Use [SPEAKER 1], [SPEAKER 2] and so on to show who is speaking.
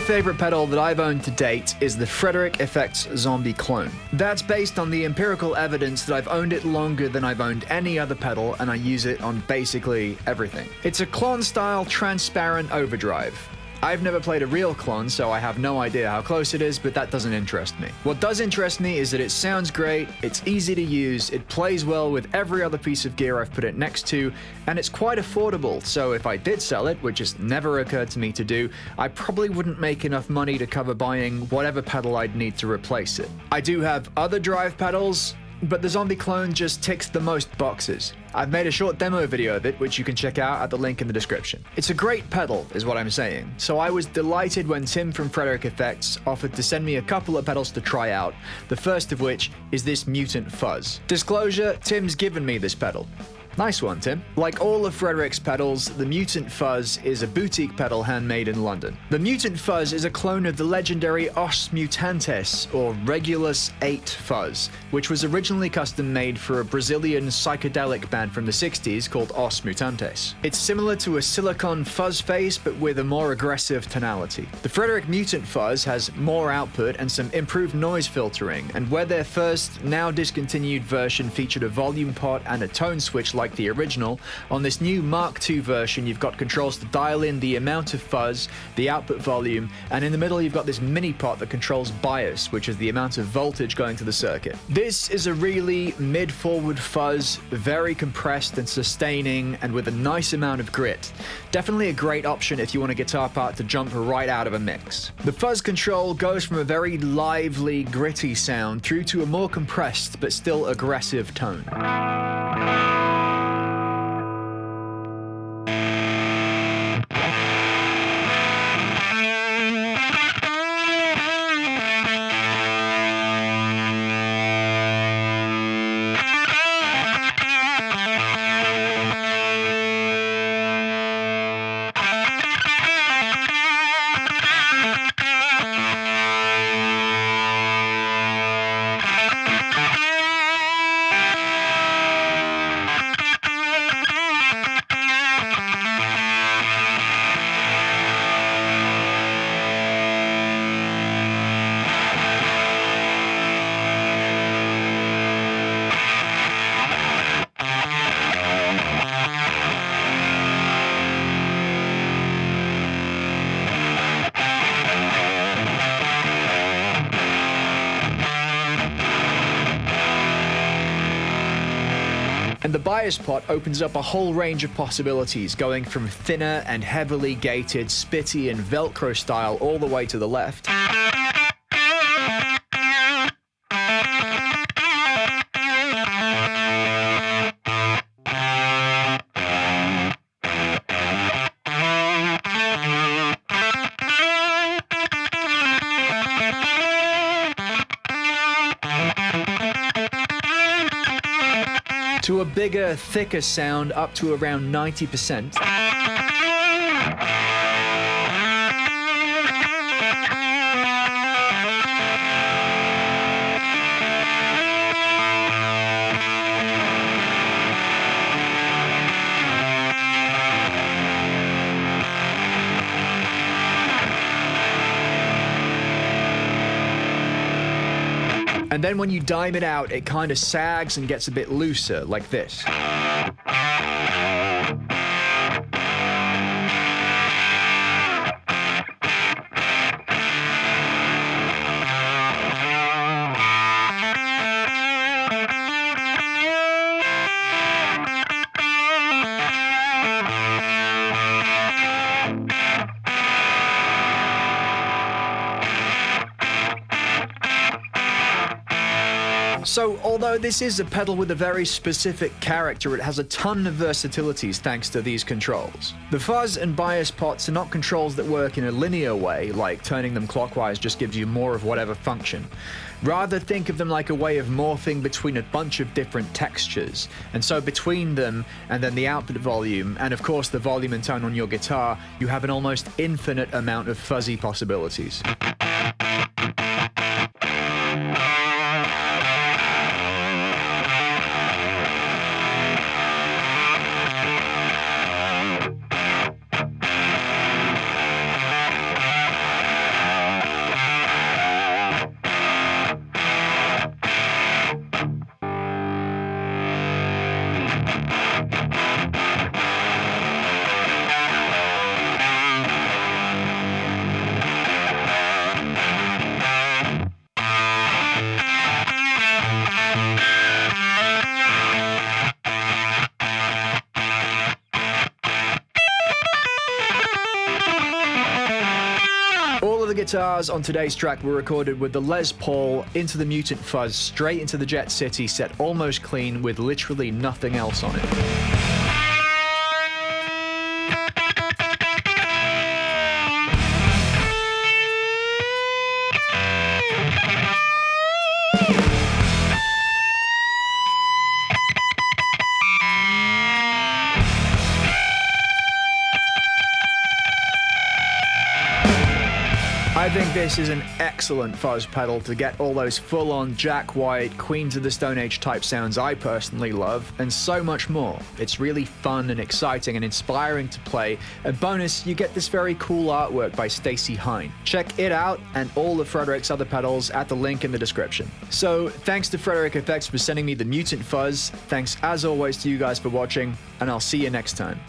[SPEAKER 1] favorite pedal that I've owned to date is the Fredric Effects Zombie Clone. That's based on the empirical evidence that I've owned it longer than I've owned any other pedal, and I use it on basically everything. It's a clone-style transparent overdrive. I've never played a real clone, so I have no idea how close it is, but that doesn't interest me. What does interest me is that it sounds great, it's easy to use, it plays well with every other piece of gear I've put it next to, and it's quite affordable, so if I did sell it, which has never occurred to me to do, I probably wouldn't make enough money to cover buying whatever pedal I'd need to replace it. I do have other drive pedals, but the Zombie Clone just ticks the most boxes. I've made a short demo video of it, which you can check out at the link in the description. It's a great pedal, is what I'm saying, so I was delighted when Tim from Fredric Effects offered to send me a couple of pedals to try out, the first of which is this Mutant Fuzz. Disclosure, Tim's given me this pedal. Nice one, Tim. Like all of Fredric's pedals, the Mutant Fuzz is a boutique pedal handmade in London. The Mutant Fuzz is a clone of the legendary Os Mutantes, or Regulus 8 Fuzz, which was originally custom made for a Brazilian psychedelic band from the 60s called Os Mutantes. It's similar to a silicon fuzz face, but with a more aggressive tonality. The Fredric Mutant Fuzz has more output and some improved noise filtering, and where their first, now discontinued version featured a volume pot and a tone switch like the original, on this new Mark II version you've got controls to dial in the amount of fuzz, the output volume, and in the middle you've got this mini pot that controls bias, which is the amount of voltage going to the circuit. This is a really mid-forward fuzz, very compressed and sustaining, and with a nice amount of grit. Definitely a great option if you want a guitar part to jump right out of a mix. The fuzz control goes from a very lively, gritty sound through to a more compressed but still aggressive tone. And the bias pot opens up a whole range of possibilities, going from thinner and heavily gated, spitty and Velcro style all the way to the left. To a bigger, thicker sound up to around 90%. And then when you dime it out, it kind of sags and gets a bit looser, like this. So, although this is a pedal with a very specific character, it has a ton of versatilities thanks to these controls. The fuzz and bias pots are not controls that work in a linear way, like turning them clockwise just gives you more of whatever function. Rather, think of them like a way of morphing between a bunch of different textures, and so between them, and then the output volume, and of course the volume and tone on your guitar, you have an almost infinite amount of fuzzy possibilities. guitars on today's track were recorded with the Les Paul Into the Mutant Fuzz straight into the Jet City set almost clean with literally nothing else on it. I think this is an excellent fuzz pedal to get all those full-on Jack White, Queens of the Stone Age type sounds I personally love, and so much more. It's really fun and exciting and inspiring to play, and bonus, you get this very cool artwork by Stacy Hine. Check it out and all of Fredric's other pedals at the link in the description. So, thanks to Fredric Effects for sending me the Mutant Fuzz, thanks as always to you guys for watching, and I'll see you next time.